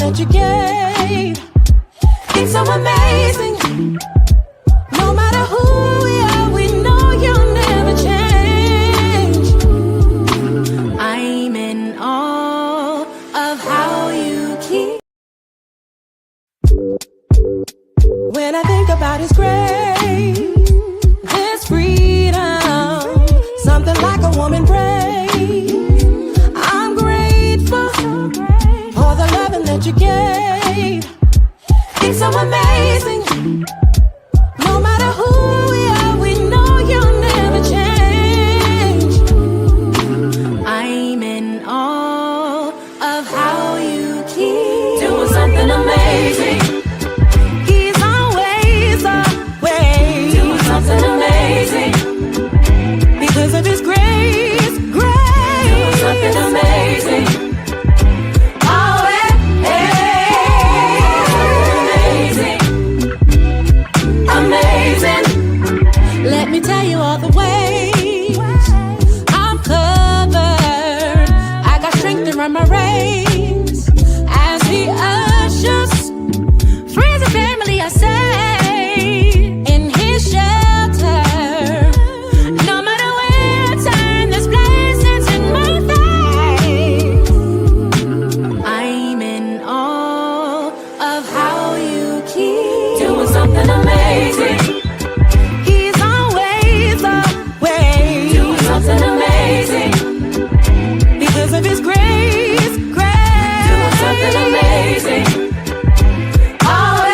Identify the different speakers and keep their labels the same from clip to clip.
Speaker 1: that you gave. It's so amazing. No matter who we are, we know you'll never change. I'm in awe of how you keep. When I think about His grace, His freedom, something like a woman prays. I'm grateful for the loving that you gave. It's so amazing. No matter who we are, we know you'll never change. I'm in awe of how you keep doing something amazing. He's always away doing something amazing. Because of His grace, doing something amazing. Let me tell you all the ways I'm covered. I got strength to run my race as He ushers friends and family are safe in His shelter. No matter where I turn, there's blessings in my face. I'm in awe of how you keep doing something amazing. Something amazing. Because of His grace, doing something amazing. Oh,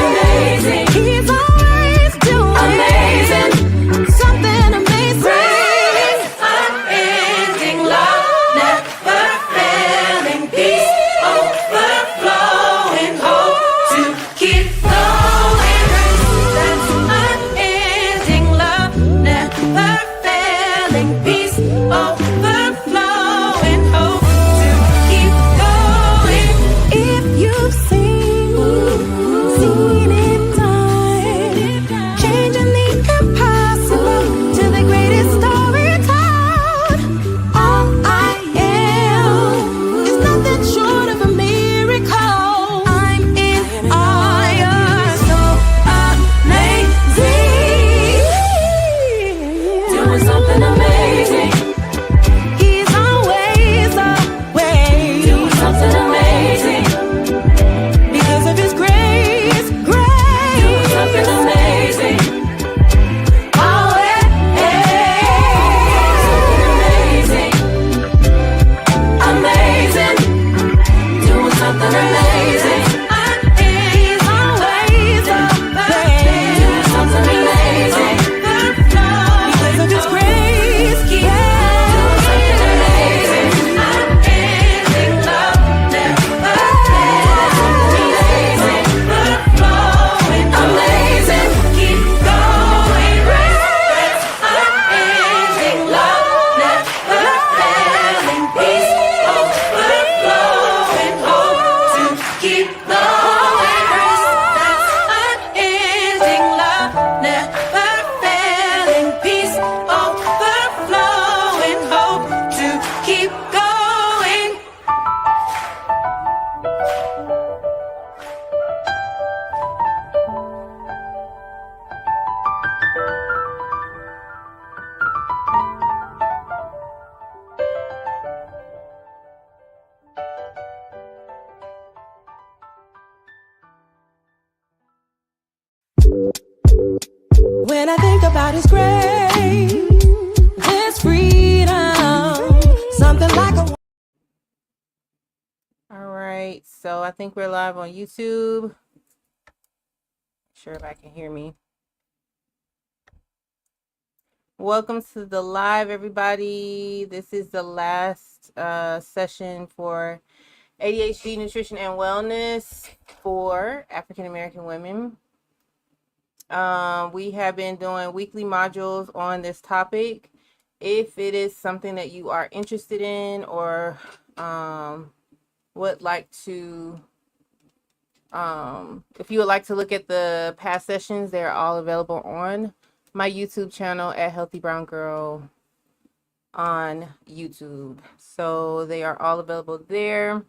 Speaker 1: amazing. He's always doing amazing. Something amazing. Grace, unending love, never failing peace, overflowing hope to keep going. That's unending love. Never failing peace, overflowing hope to keep going. If you've seen it done, changing the impossible to the greatest story told. All I am is nothing short of a miracle. I'm in awe, you're so amazing. Doing something amazing. He's always away doing something amazing. Because of His grace, doing something amazing. Oh, amazing. Amazing. Doing something amazing. He's always away doing something amazing. Because of His grace, doing something amazing. Unending love, never failing, overflowing, amazing. Keep going, grace. Unending love, never failing peace, overflowing hope to keep going, grace. That's unending love, never failing peace, overflowing hope to keep going. When I think about His grace, His freedom, something like a.
Speaker 2: All right, so I think we're live on YouTube. Sure if I can hear me. Welcome to the live, everybody. This is the last session for ADHD nutrition and wellness for African American women. We have been doing weekly modules on this topic. If it is something that you are interested in or would like to, if you would like to look at the past sessions, they're all available on my YouTube channel at Healthy Brown Girl on YouTube. So they are all available there.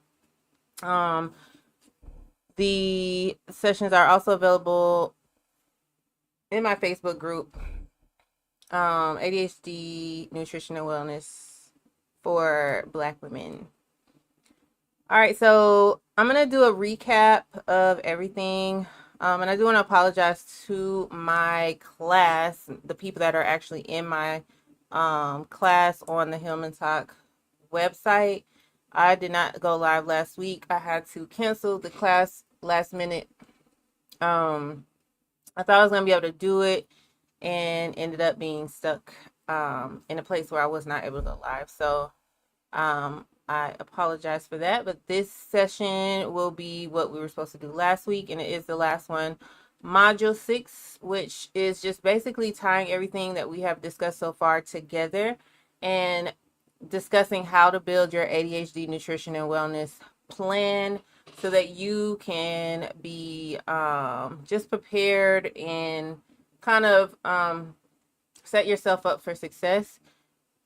Speaker 2: The sessions are also available in my Facebook group, ADHD Nutrition and Wellness for Black women. All right, so I'm going to do a recap of everything. And I do want to apologize to my class, the people that are actually in my class on the Hillman Talk website. I did not go live last week. I had to cancel the class last minute. I thought I was going to be able to do it and ended up being stuck in a place where I was not able to go live. So I apologize for that, but this session will be what we were supposed to do last week, and it is the last one, module 6, which is just basically tying everything that we have discussed so far together and discussing how to build your ADHD nutrition and wellness plan so that you can be just prepared and kind of set yourself up for success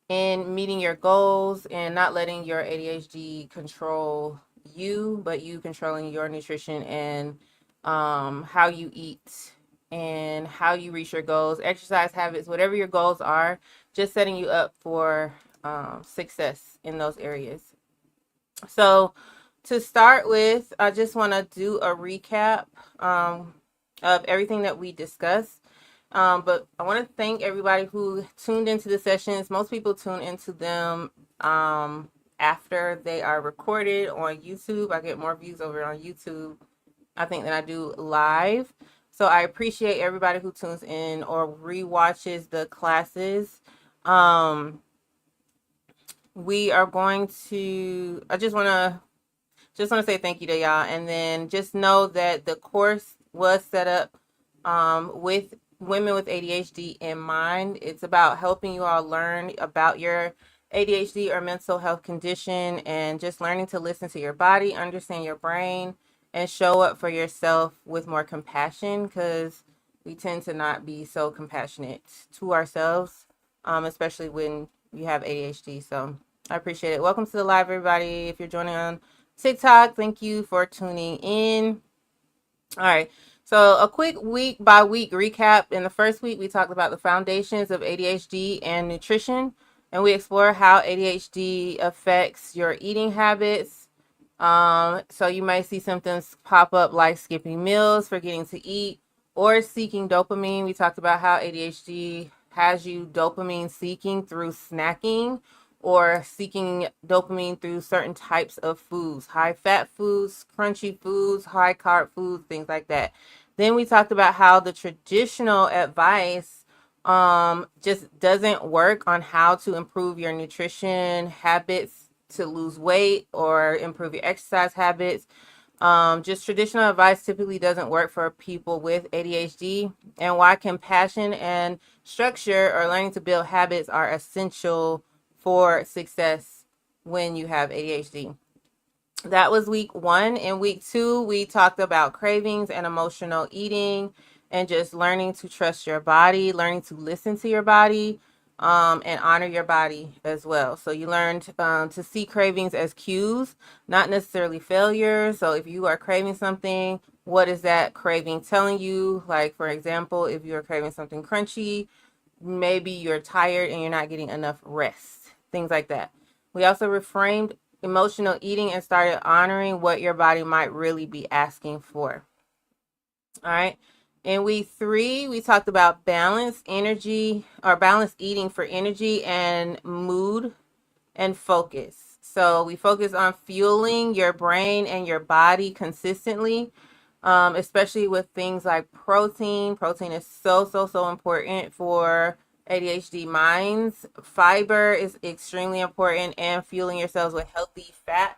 Speaker 2: in meeting your goals and not letting your ADHD control you, but you controlling your nutrition and how you eat and how you reach your goals, exercise habits, whatever your goals are, just setting you up for success in those areas. So to start with, I just want to do a recap of everything that we discussed. But I want to thank everybody who tuned into the sessions. Most people tune into them after they are recorded on YouTube. I get more views over on YouTube, I think, than I do live. So I appreciate everybody who tunes in or rewatches the classes. We are going to, I just want to say thank you to y'all. And then just know that the course was set up with women with ADHD in mind. It's about helping you all learn about your ADHD or mental health condition and just learning to listen to your body, understand your brain, and show up for yourself with more compassion, because we tend to not be so compassionate to ourselves, especially when you have ADHD. So I appreciate it. Welcome to the live, everybody. If you're joining on TikTok, thank you for tuning in. All right. So a quick week by week recap. In the first week, we talked about the foundations of ADHD and nutrition, and we explore how ADHD affects your eating habits. So you might see symptoms pop up like skipping meals, forgetting to eat, or seeking dopamine. We talked about how ADHD has you dopamine seeking through snacking or seeking dopamine through certain types of foods, high fat foods, crunchy foods, high carb foods, things like that. Then we talked about how the traditional advice just doesn't work on how to improve your nutrition habits to lose weight or improve your exercise habits. Just traditional advice typically doesn't work for people with ADHD, and why compassion and structure or learning to build habits are essential for success when you have ADHD. That was week 1. In week 2, we talked about cravings and emotional eating and just learning to trust your body, learning to listen to your body, and honor your body as well. So you learned to see cravings as cues, not necessarily failures. So if you are craving something, what is that craving telling you? Like, for example, if you're craving something crunchy, maybe you're tired and you're not getting enough rest, things like that. We also reframed emotional eating and started honoring what your body might really be asking for. All right. In week 3, we talked about balanced eating for energy and mood and focus. So we focus on fueling your brain and your body consistently, especially with things like protein. Protein is so important for ADHD minds. Fiber is extremely important, and fueling yourselves with healthy fats,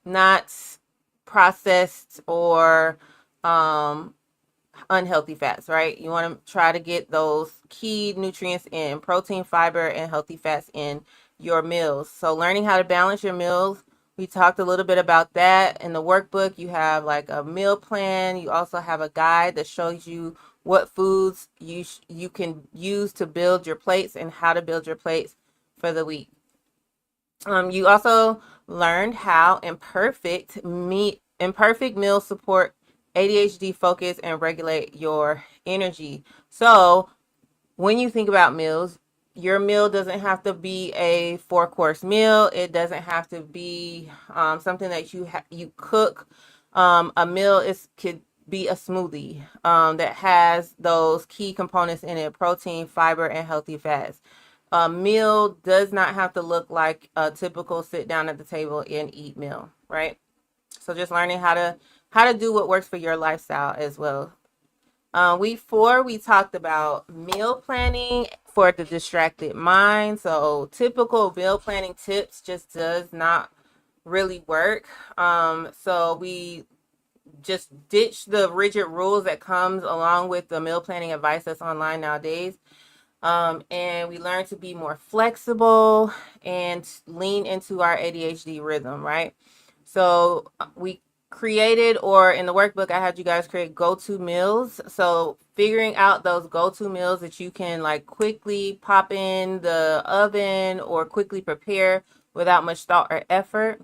Speaker 2: not processed or unhealthy fats, right? You want to try to get those key nutrients in: protein, fiber, and healthy fats in your meals. So learning how to balance your meals, we talked a little bit about that. In the workbook, you have like a meal plan. You also have a guide that shows you what foods you can use to build your plates and how to build your plates for the week. You also learned how imperfect meals support ADHD focus and regulate your energy. So when you think about meals, your meal doesn't have to be a 4-course meal. It doesn't have to be something that you cook. A meal could be a smoothie that has those key components in it: protein, fiber, and healthy fats. A meal does not have to look like a typical sit down at the table and eat meal, right? So just learning how to do what works for your lifestyle as well. Week 4, we talked about meal planning for the distracted mind. So typical meal planning tips just does not really work. So we just ditch the rigid rules that comes along with the meal planning advice that's online nowadays. And we learn to be more flexible and lean into our ADHD rhythm, right? So we created, or in the workbook, I had you guys create go-to meals. So figuring out those go-to meals that you can like quickly pop in the oven or quickly prepare without much thought or effort,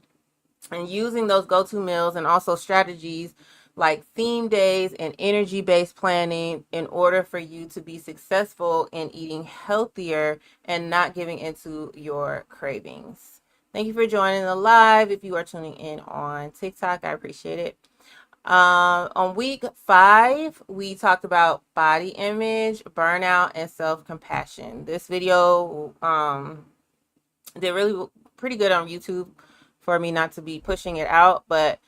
Speaker 2: and using those go-to meals and also strategies like theme days and energy-based planning in order for you to be successful in eating healthier and not giving into your cravings. Thank you for joining the live. If you are tuning in on TikTok, I appreciate it. On week 5, we talked about body image, burnout, and self-compassion. This video did really pretty good on YouTube for me not to be pushing it out, but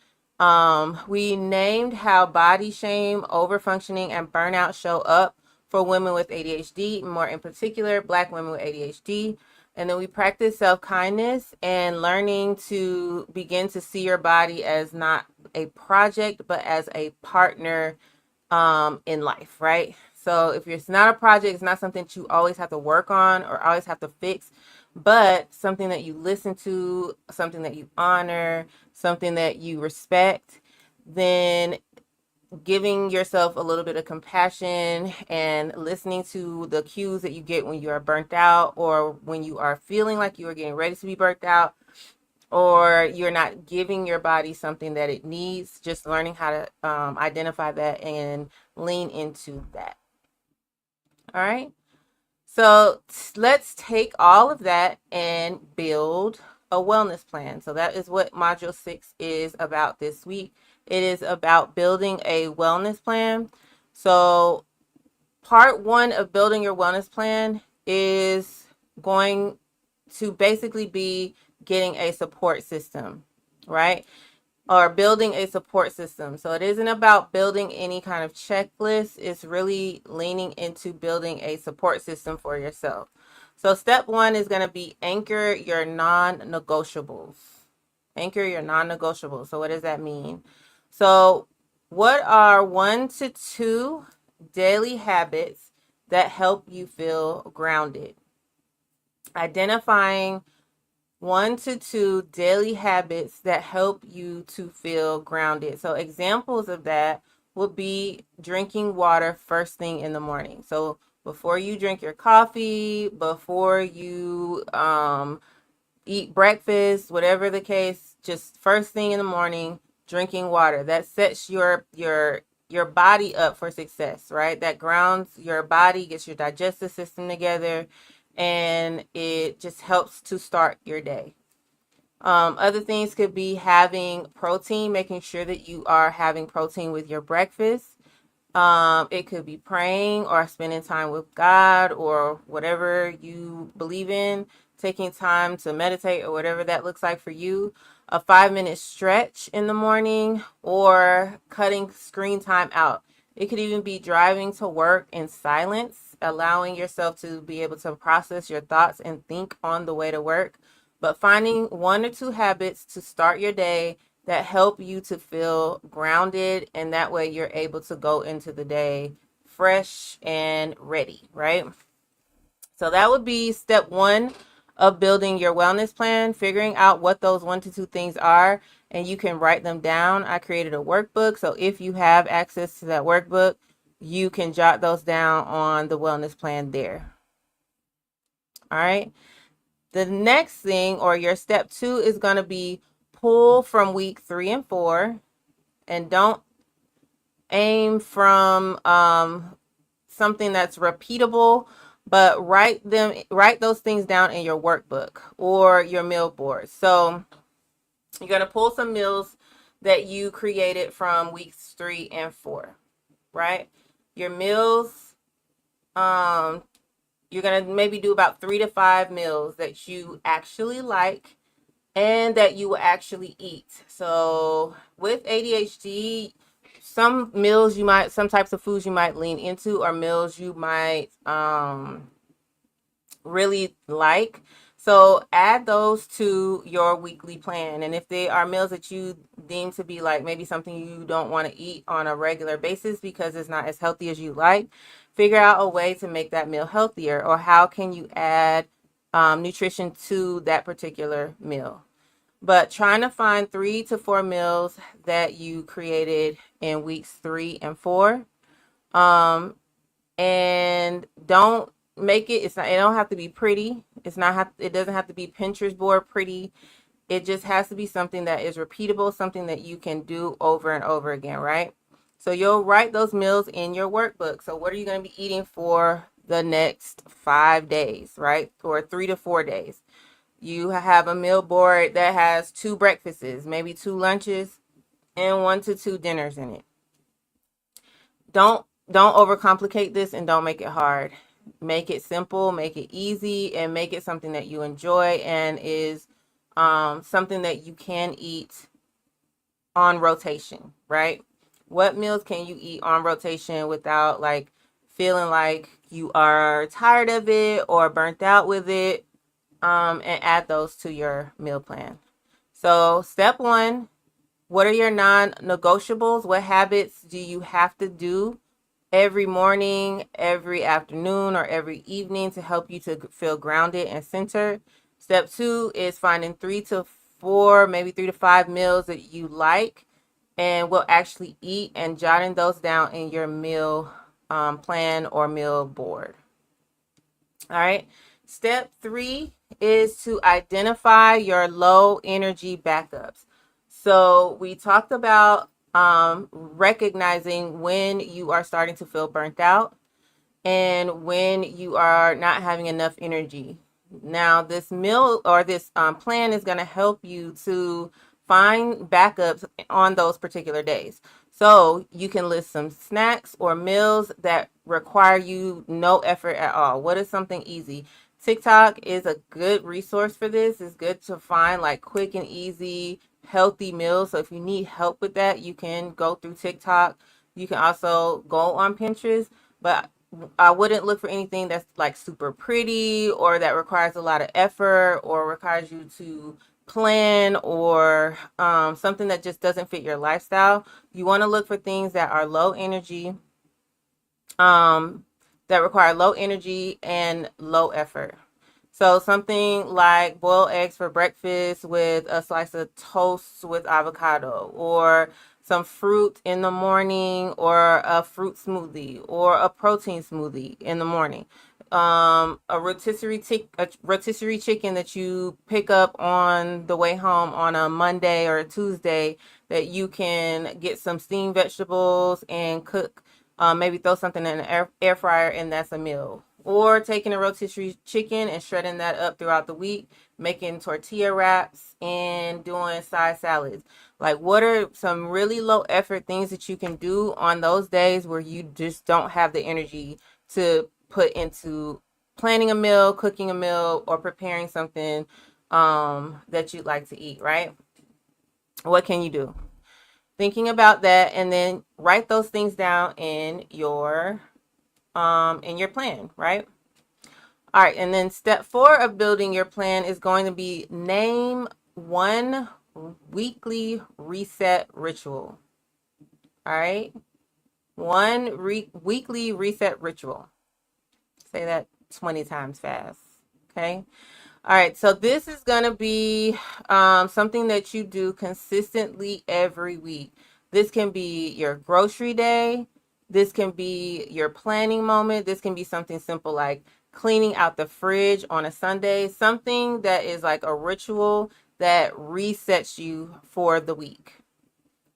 Speaker 2: we named how body shame, overfunctioning, and burnout show up for women with ADHD, more in particular, Black women with ADHD. And then we practice self-kindness and learning to begin to see your body as not a project, but as a partner in life, right? So if it's not a project, it's not something that you always have to work on or always have to fix, but something that you listen to, something that you honor, something that you respect, then giving yourself a little bit of compassion and listening to the cues that you get when you are burnt out, or when you are feeling like you are getting ready to be burnt out, or you're not giving your body something that it needs. Just learning how to identify that and lean into that. All right. So let's take all of that and build a wellness plan. So that is what module 6 is about this week. It is about building a wellness plan. So part 1 of building your wellness plan is going to basically be getting a support system, right? Or building a support system. So it isn't about building any kind of checklist. It's really leaning into building a support system for yourself. So step 1 is going to be anchor your non-negotiables. Anchor your non-negotiables. So what does that mean? So what are 1 to 2 daily habits that help you feel grounded? Identifying 1 to 2 daily habits that help you to feel grounded. So examples of that would be drinking water first thing in the morning. So before you drink your coffee, before you eat breakfast, whatever the case, just first thing in the morning, drinking water. That sets your body up for success, right? That grounds your body, gets your digestive system together, and it just helps to start your day. Other things could be having protein, making sure that you are having protein with your breakfast. It could be praying or spending time with God or whatever you believe in, taking time to meditate or whatever that looks like for you. A 5-minute stretch in the morning, or cutting screen time out. It could even be driving to work in silence, allowing yourself to be able to process your thoughts and think on the way to work. But finding 1 or 2 habits to start your day that help you to feel grounded, and that way you're able to go into the day fresh and ready, right? So that would be step 1 of building your wellness plan, figuring out what those 1 to 2 things are, and you can write them down. I created a workbook, so if you have access to that workbook, you can jot those down on the wellness plan there. All right. The next thing, or your step 2, is going to be pull from week 3 and 4, and don't aim from something that's repeatable, but write those things down in your workbook or your meal board. So you're going to pull some meals that you created from weeks 3 and 4, right? Your meals, you're going to maybe do about 3 to 5 meals that you actually like and that you will actually eat. So with ADHD, some types of foods you might lean into, or meals you might really like. So add those to your weekly plan. And if they are meals that you deem to be like maybe something you don't want to eat on a regular basis because it's not as healthy as you like, figure out a way to make that meal healthier, or how can you add nutrition to that particular meal. But trying to find 3 to 4 meals that you created in weeks 3 and 4. And don't make it, it don't have to be pretty. It doesn't have to be Pinterest board pretty. It just has to be something that is repeatable, something that you can do over and over again, right? So you'll write those meals in your workbook. So what are you going to be eating for the next 5 days, right? Or 3 to 4 days. You have a meal board that has 2 breakfasts, maybe 2 lunches, and 1 to 2 dinners in it. Don't overcomplicate this, and don't make it hard. Make it simple, make it easy, and make it something that you enjoy and is something that you can eat on rotation, right? What meals can you eat on rotation without like feeling like you are tired of it or burnt out with it? And add those to your meal plan. So step 1, what are your non-negotiables? What habits do you have to do every morning, every afternoon, or every evening to help you to feel grounded and centered? Step 2 is finding 3 to 4, maybe 3 to 5 meals that you like and will actually eat, and jotting those down in your meal plan or meal board. All right. Step 3 is to identify your low energy backups. So we talked about recognizing when you are starting to feel burnt out and when you are not having enough energy. Now, this meal or this plan is going to help you to find backups on those particular days. So you can list some snacks or meals that require you no effort at all. What is something easy? TikTok is a good resource for this. It's good to find like quick and easy, healthy meals. So if you need help with that, you can go through TikTok. You can also go on Pinterest, but I wouldn't look for anything that's like super pretty or that requires a lot of effort or requires you to plan, or something that just doesn't fit your lifestyle. You want to look for things that are low energy, that require low energy and low effort. So something like boiled eggs for breakfast with a slice of toast with avocado, or some fruit in the morning, or a fruit smoothie, or a protein smoothie in the morning. A rotisserie chicken that you pick up on the way home on a Monday or a Tuesday, that you can get some steamed vegetables and cook. Maybe throw something in an air fryer, and that's a meal. Or taking a rotisserie chicken and shredding that up throughout the week, making tortilla wraps and doing side salads. Like, what are some really low effort things that you can do on those days where you just don't have the energy to put into planning a meal, cooking a meal, or preparing something that you'd like to eat, right? What can you do? Thinking about that, and then write those things down in your plan, right? All right, and then step 4 of building your plan is going to be name one weekly reset ritual. All right, weekly reset ritual. Say that 20 times fast. Okay. All right, so this is going to be something that you do consistently every week. This can be your grocery day. This can be your planning moment. This can be something simple like cleaning out the fridge on a Sunday, something that is like a ritual that resets you for the week.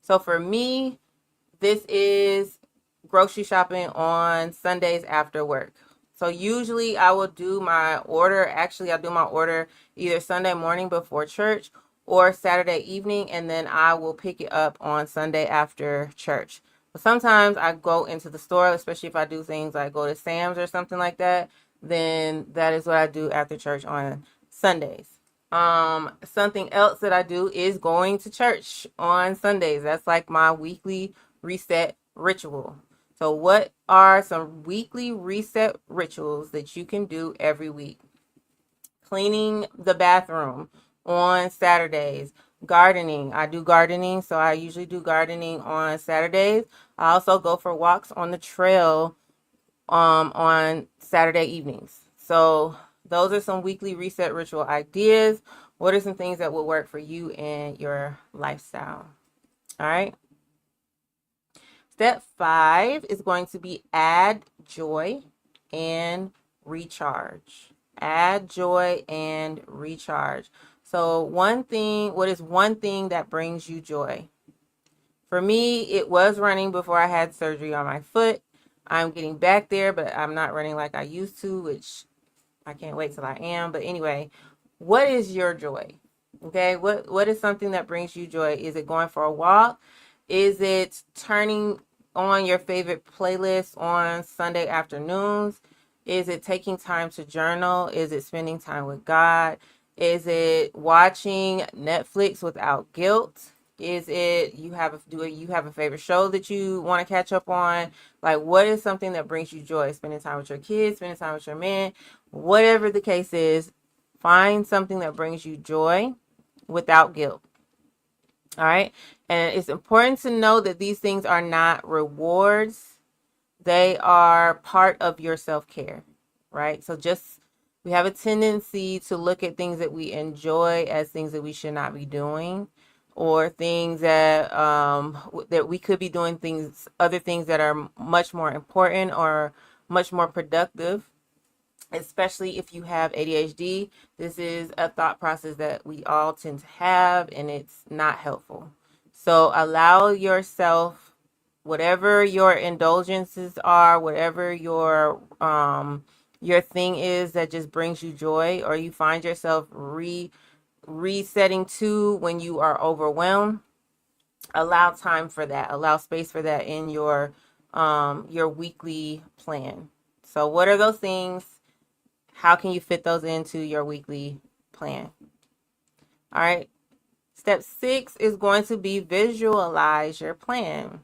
Speaker 2: So for me, this is grocery shopping on Sundays after work. So usually I will do my order. Actually, I'll do my order either Sunday morning before church or Saturday evening, and then I will pick it up on Sunday after church. But sometimes I go into the store, especially if I do things like go to Sam's or something like that, then that is what I do after church on Sundays. Something else that I do is going to church on Sundays. That's like my weekly reset ritual. So what are some weekly reset rituals that you can do every week? Cleaning the bathroom on Saturdays. Gardening. I do gardening, so I usually do gardening on Saturdays. I also go for walks on the trail on Saturday evenings. So those are some weekly reset ritual ideas. What are some things that will work for you and your lifestyle? All right. Step 5 is going to be add joy and recharge. Add joy and recharge. So what is one thing that brings you joy? For me, it was running before I had surgery on my foot. I'm getting back there, but I'm not running like I used to, which I can't wait till I am. But anyway, what is your joy? Okay, what is something that brings you joy? Is it going for a walk? Is it turning on your favorite playlist on Sunday afternoons? Is it taking time to journal? Is it spending time with God? Is it watching Netflix without guilt? Is it you have a favorite show that you want to catch up on? Like, what is something that brings you joy? Spending time with your kids, spending time with your man, whatever the case is, find something that brings you joy without guilt. All right. And it's important to know that these things are not rewards. They are part of your self-care, right? So we have a tendency to look at things that we enjoy as things that we should not be doing, or things that that we could be doing other things that are much more important or much more productive. Especially if you have ADHD, this is a thought process that we all tend to have, and it's not helpful. So allow yourself, whatever your indulgences are, whatever your thing is that just brings you joy, or you find yourself resetting to when you are overwhelmed. Allow time for that. Allow space for that in your weekly plan. So what are those things? How can you fit those into your weekly plan? All right. Step 6 is going to be visualize your plan.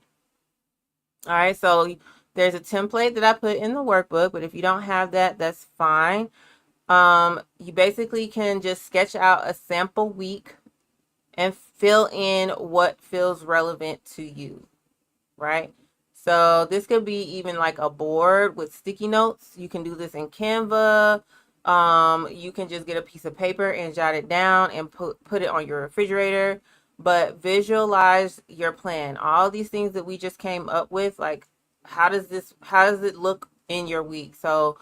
Speaker 2: All right. So there's a template that I put in the workbook, but if you don't have that, that's fine. You basically can just sketch out a sample week and fill in what feels relevant to you, right? So this could be even like a board with sticky notes. You can do this in Canva. You can just get a piece of paper and jot it down and put it on your refrigerator. But visualize your plan. All these things that we just came up with, like how does it look in your week? So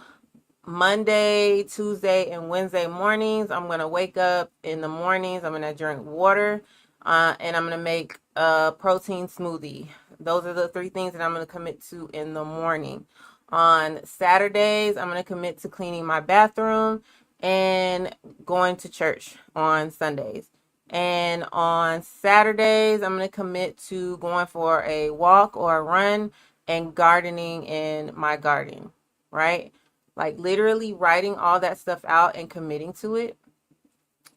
Speaker 2: Monday, Tuesday, and Wednesday mornings, I'm going to wake up in the mornings. I'm going to drink water, and I'm going to make a protein smoothie. Those are the 3 things that I'm going to commit to in the morning. On Saturdays, I'm going to commit to cleaning my bathroom and going to church on Sundays. And on Saturdays, I'm going to commit to going for a walk or a run and gardening in my garden, right? Like literally writing all that stuff out and committing to it.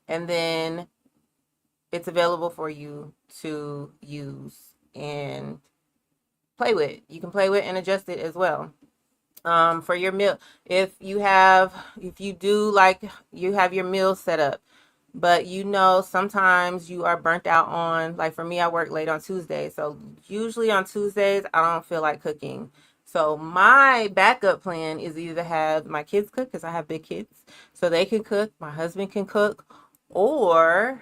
Speaker 2: And then it's available for you to use and play with. You can play with and adjust it as well. For your meal, if you have your meal set up, but sometimes you are burnt out on, like for me, I work late on Tuesdays. So usually on Tuesdays, I don't feel like cooking. So my backup plan is either to have my kids cook, because I have big kids, so they can cook, my husband can cook, or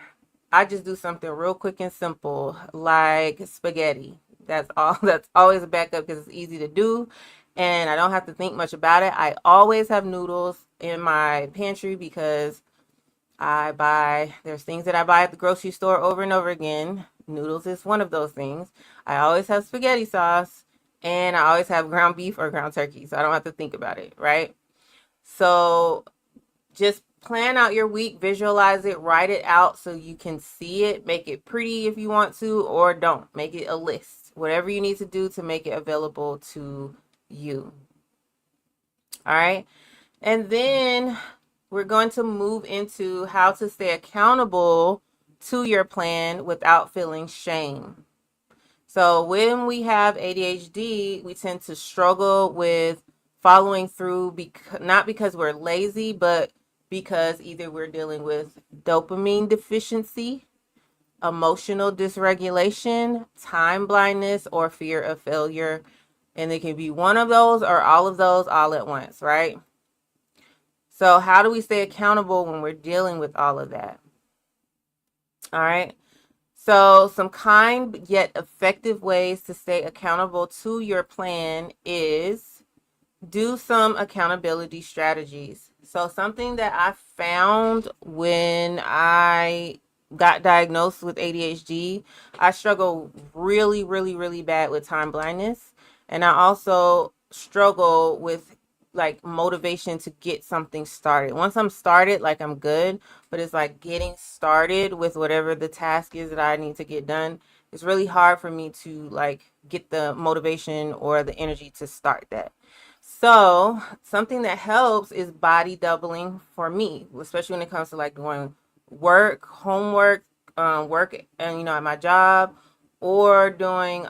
Speaker 2: I just do something real quick and simple like spaghetti. That's all. That's always a backup because it's easy to do and I don't have to think much about it. I always have noodles in my pantry because there's things that I buy at the grocery store over and over again. Noodles is one of those things. I always have spaghetti sauce and I always have ground beef or ground turkey, so I don't have to think about it, right? So just plan out your week, visualize it, write it out so you can see it, make it pretty if you want to, or don't. Make it a list. Whatever you need to do to make it available to you. All right. And then we're going to move into how to stay accountable to your plan without feeling shame. So when we have ADHD, we tend to struggle with following through not because we're lazy, but because either we're dealing with dopamine deficiency, emotional dysregulation, time blindness, or fear of failure. And it can be one of those or all of those all at once, right? So how do we stay accountable when we're dealing with all of that? All right. So some kind yet effective ways to stay accountable to your plan is do some accountability strategies. So something that I found when I got diagnosed with ADHD, I struggle really, really, really bad with time blindness. And I also struggle with like motivation to get something started. Once I'm started, like I'm good, but it's like getting started with whatever the task is that I need to get done. It's really hard for me to like get the motivation or the energy to start that. So something that helps is body doubling for me, especially when it comes to like doing work, homework, work, and at my job, or doing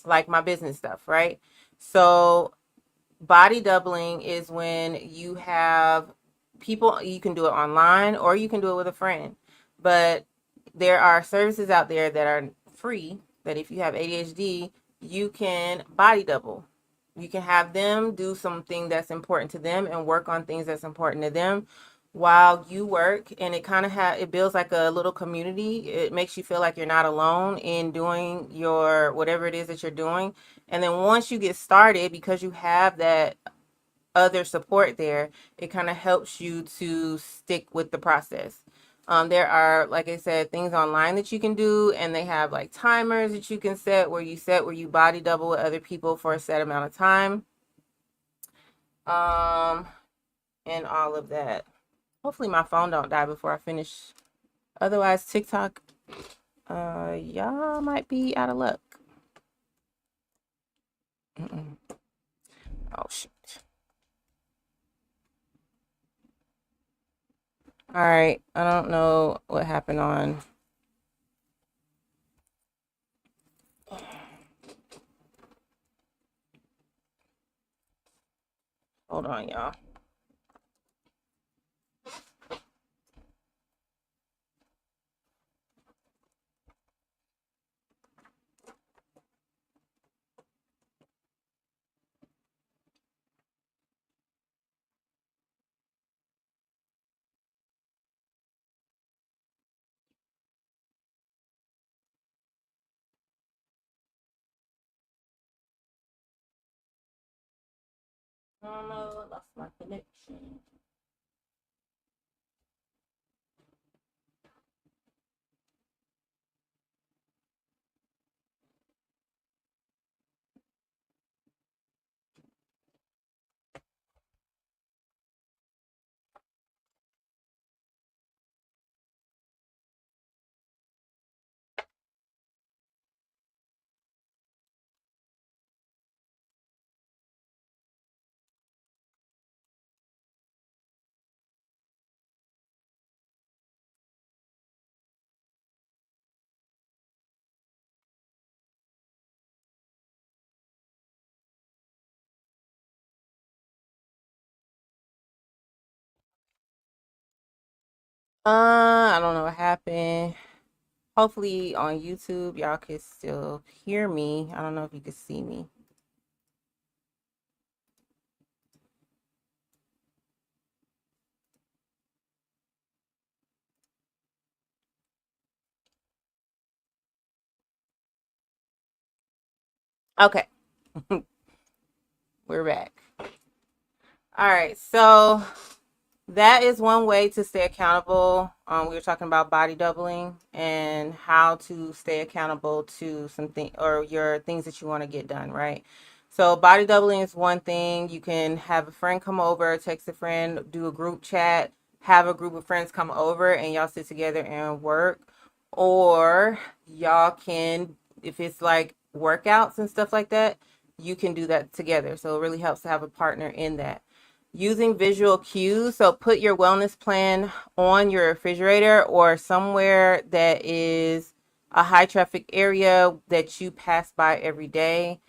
Speaker 2: like my business stuff, right? So body doubling is when you have people, you can do it online or you can do it with a friend, but there are services out there that are free that if you have ADHD, you can body double. You can have them do something that's important to them and work on things that's important to them while you work, and it kind of it builds like a little community. It makes you feel like you're not alone in doing your whatever it is that you're doing. And then once you get started, because you have that other support there, it kind of helps you to stick with the process. There are, like I said, things online that you can do, and they have like timers that you can set where you body double with other people for a set amount of time. And all of that. Hopefully my phone don't die before I finish. Otherwise, TikTok, y'all might be out of luck. Mm-mm. Oh shit. All right, I don't know what happened on. Hold on, y'all. Oh no, I lost my connection. I don't know what happened. Hopefully on YouTube, y'all can still hear me. I don't know if you can see me. Okay, we're back. All right, so that is one way to stay accountable. We were talking about body doubling and how to stay accountable to something or your things that you want to get done, right? So body doubling is one thing. You can have a friend come over, text a friend, do a group chat, have a group of friends come over and y'all sit together and work. Or y'all can, if it's like workouts and stuff like that, you can do that together. So it really helps to have a partner in that. Using visual cues. So put your wellness plan on your refrigerator or somewhere that is a high traffic area that you pass by every day.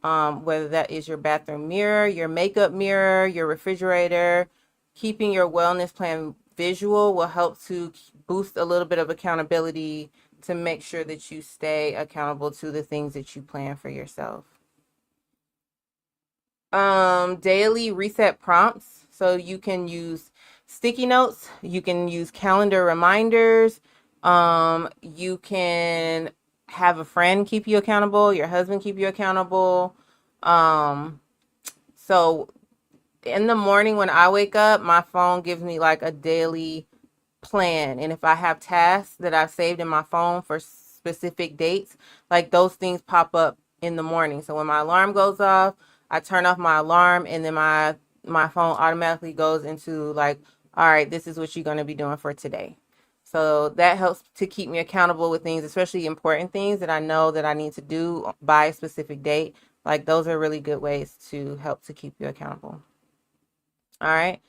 Speaker 2: Whether that is your bathroom mirror, your makeup mirror, your refrigerator. Keeping your wellness plan visual will help to boost a little bit of accountability to make sure that you stay accountable to the things that you plan for yourself. Daily reset prompts. So you can use sticky notes, you can use calendar reminders, you can have a friend keep you accountable, your husband keep you accountable. So in the morning when I wake up, my phone gives me like a daily plan. And if I have tasks that I've saved in my phone for specific dates, like those things pop up in the morning. So when my alarm goes off, I turn off my alarm and then my phone automatically goes into like, all right, this is what you're going to be doing for today. So that helps to keep me accountable with things, especially important things that I know that I need to do by a specific date. Like those are really good ways to help to keep you accountable. All right.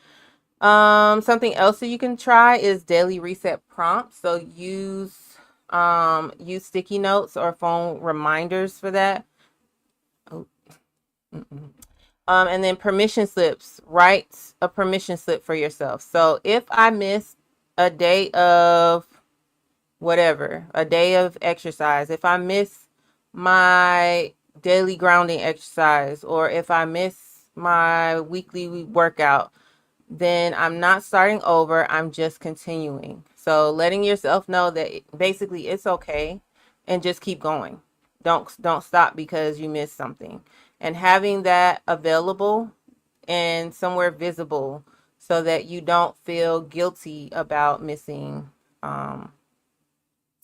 Speaker 2: Something else that you can try is daily reset prompts. So use sticky notes or phone reminders for that. Oh, mm-mm. And then permission slips. Write a permission slip for yourself. So if I miss a day of whatever, a day of exercise, if I miss my daily grounding exercise, or if I miss my weekly workout, then I'm not starting over. I'm just continuing. So letting yourself know that basically it's okay and just keep going. Don't stop because you missed something. And having that available and somewhere visible so that you don't feel guilty about missing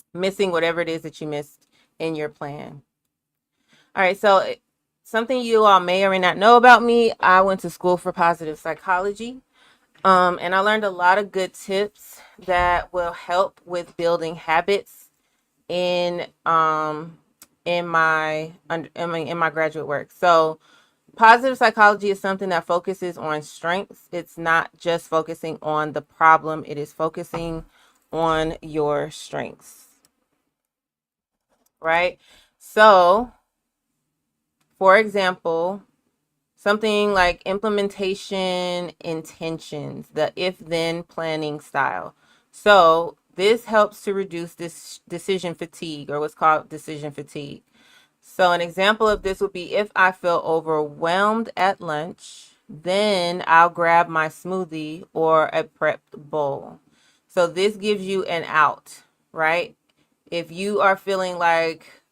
Speaker 2: whatever it is that you missed in your plan. All right, so something you all may or may not know about me, I went to school for positive psychology. And I learned a lot of good tips that will help with building habits in in my in my graduate work. So positive psychology is something that focuses on strengths. It's not just focusing on the problem, it is focusing on your strengths, right? So, for example, something like implementation intentions, the if then planning style. So this helps to reduce this decision fatigue, or what's called decision fatigue. So an example of this would be if I feel overwhelmed at lunch, then I'll grab my smoothie or a prepped bowl. So this gives you an out, right? If you are feeling like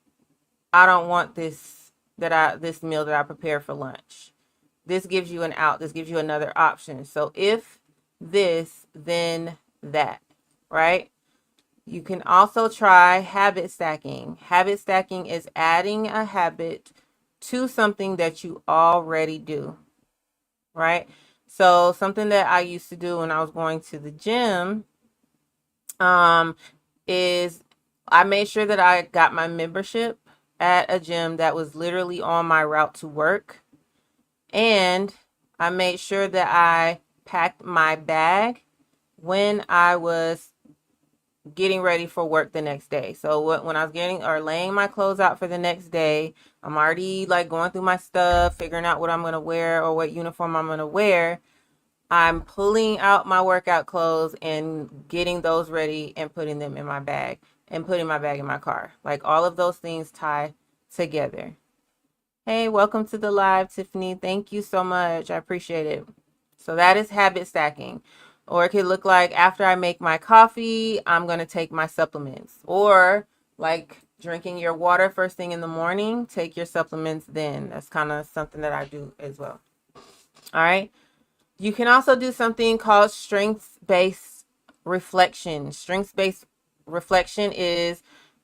Speaker 2: I don't want this meal that I prepared for lunch, this gives you an out. This gives you another option. So if this, then that, right? You can also try habit stacking. Habit stacking is adding a habit to something that you already do, right? So something that I used to do when I was going to the gym is I made sure that I got my membership at a gym that was literally on my route to work. And I made sure that I packed my bag when I was getting ready for work the next day. So when I was getting or laying my clothes out for the next day, I'm already like going through my stuff, figuring out what I'm going to wear or what uniform I'm going to wear. I'm pulling out my workout clothes and getting those ready and putting them in my bag and putting my bag in my car. Like all of those things tie together. Hey, welcome to the live, Tiffany. Thank you so much. I appreciate it. So that is habit stacking. Or it could look like after I make my coffee, I'm going to take my supplements. Or like Drinking your water first thing in the morning, take your supplements then. That's kind of something that I do as well. All right. You can also do something called strengths-based reflection. Strengths-based reflection is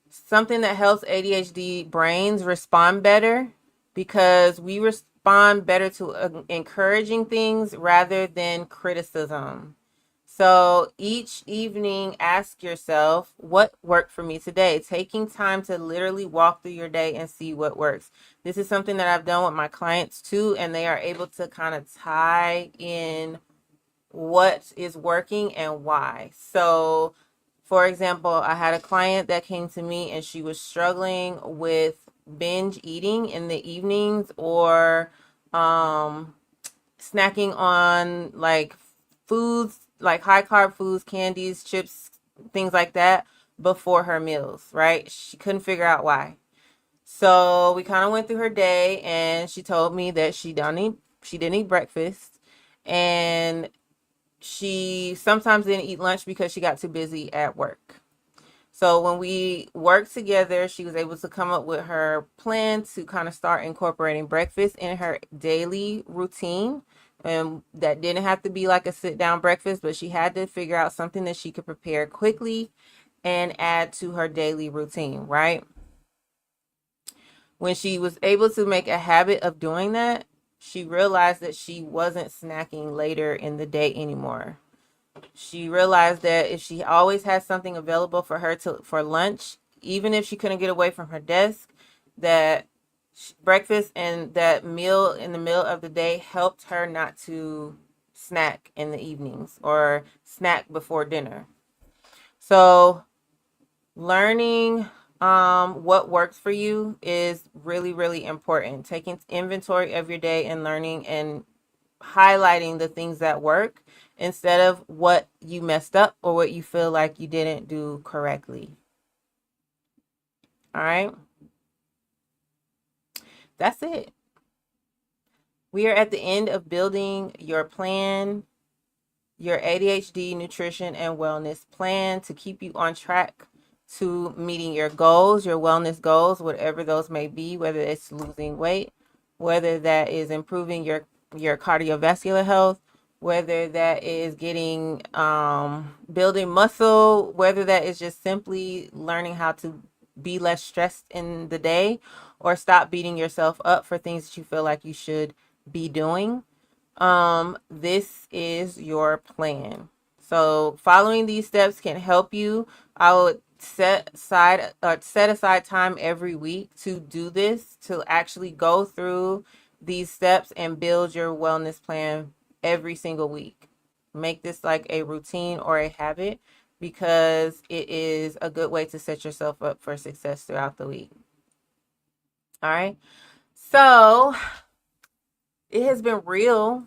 Speaker 2: something that helps ADHD brains respond better because we respond better to encouraging things rather than criticism. So each evening, ask yourself, what worked for me today? Taking time to literally walk through your day and see what works. This is something that I've done with my clients too, and they are able to kind of tie in what is working and why. So, for example, I had a client that came to me and she was struggling with binge eating in the evenings or snacking on like foods, like high carb foods, candies, chips, things like that before her meals, right? She couldn't figure out why. So we kind of went through her day and she told me that she didn't eat breakfast and she sometimes didn't eat lunch because she got too busy at work. So when we worked together, she was able to come up with her plan to kind of start incorporating breakfast in her daily routine. And that didn't have to be like a sit down breakfast, but she had to figure out something that she could prepare quickly and add to her daily routine, right? When she was able to make a habit of doing that, she realized that she wasn't snacking later in the day anymore. She realized that if she always had something available for her for lunch, even if she couldn't get away from her desk, that breakfast and that meal in the middle of the day helped her not to snack in the evenings or snack before dinner. So learning what works for you is really, really important. Taking inventory of your day and learning and highlighting the things that work instead of what you messed up or what you feel like you didn't do correctly. All right. That's it. We are at the end of building your plan, your ADHD nutrition and wellness plan to keep you on track to meeting your goals, your wellness goals, whatever those may be, whether it's losing weight, whether that is improving your cardiovascular health, whether that is getting building muscle, whether that is just simply learning how to be less stressed in the day or stop beating yourself up for things that you feel like you should be doing. This is your plan. So following these steps can help you. I would set aside time every week to do this, to actually go through these steps and build your wellness plan every single week. Make this like a routine or a habit because it is a good way to set yourself up for success throughout the week. All right. So it has been real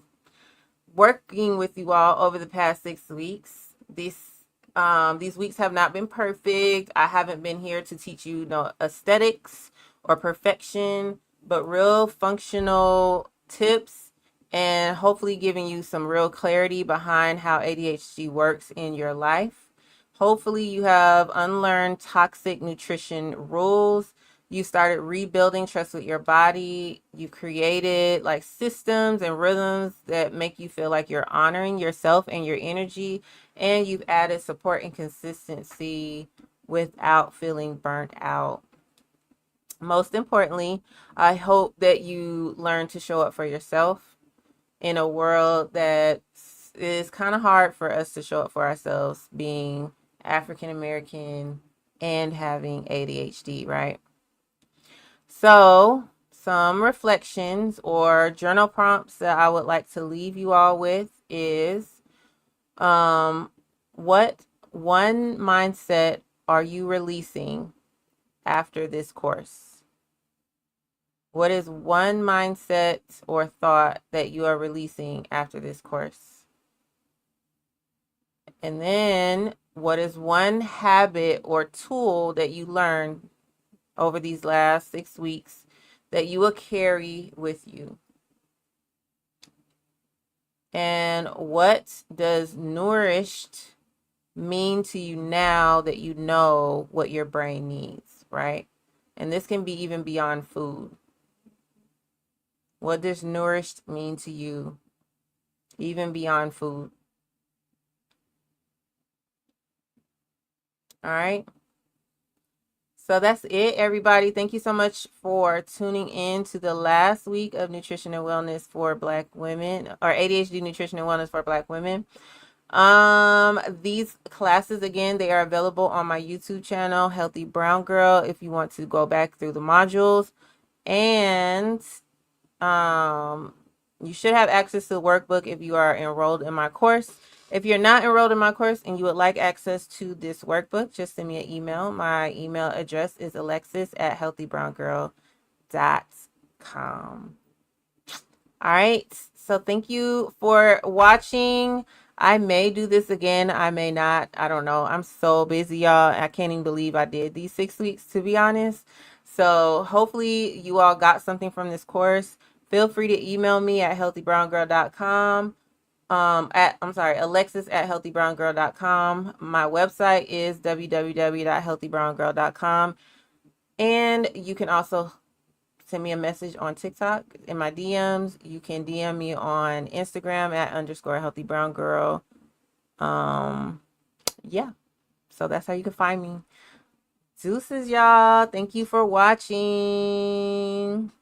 Speaker 2: working with you all over the past 6 weeks. These weeks have not been perfect. I haven't been here to teach you no aesthetics or perfection, but real functional tips and hopefully giving you some real clarity behind how ADHD works in your life. Hopefully you have unlearned toxic nutrition rules. You started rebuilding trust with your body. You created like systems and rhythms that make you feel like you're honoring yourself and your energy. And you've added support and consistency without feeling burnt out. Most importantly, I hope that you learn to show up for yourself in a world that is kind of hard for us to show up for ourselves, being African American and having ADHD, right? So, some reflections or journal prompts that I would like to leave you all with is what one mindset are you releasing after this course? What is one mindset or thought that you are releasing after this course? And then, what is one habit or tool that you learned over these last 6 weeks that you will carry with you? And what does nourished mean to you now that you know what your brain needs, right? And this can be even beyond food. What does nourished mean to you? Even beyond food. All right. So that's it, everybody. Thank you so much for tuning in to the last week of Nutrition and Wellness for Black Women, or ADHD Nutrition and Wellness for Black Women. These classes, again, they are available on my YouTube channel, Healthy Brown Girl, if you want to go back through the modules. And you should have access to the workbook if you are enrolled in my course. If you're not enrolled in my course and you would like access to this workbook, just send me an email. My email address is alexis@healthybrown.com. All right. So thank you for watching. I may do this again. I may not. I don't know. I'm so busy, y'all. I can't even believe I did these 6 weeks, to be honest. So hopefully you all got something from this course. Feel free to email me at healthybrown.com. Alexis@healthybrown.com. My website is www.healthybrown.com. And you can also send me a message on TikTok in my DMs. You can DM me on Instagram @_healthybrown_girl. Yeah. So that's how you can find me. Deuces, y'all. Thank you for watching.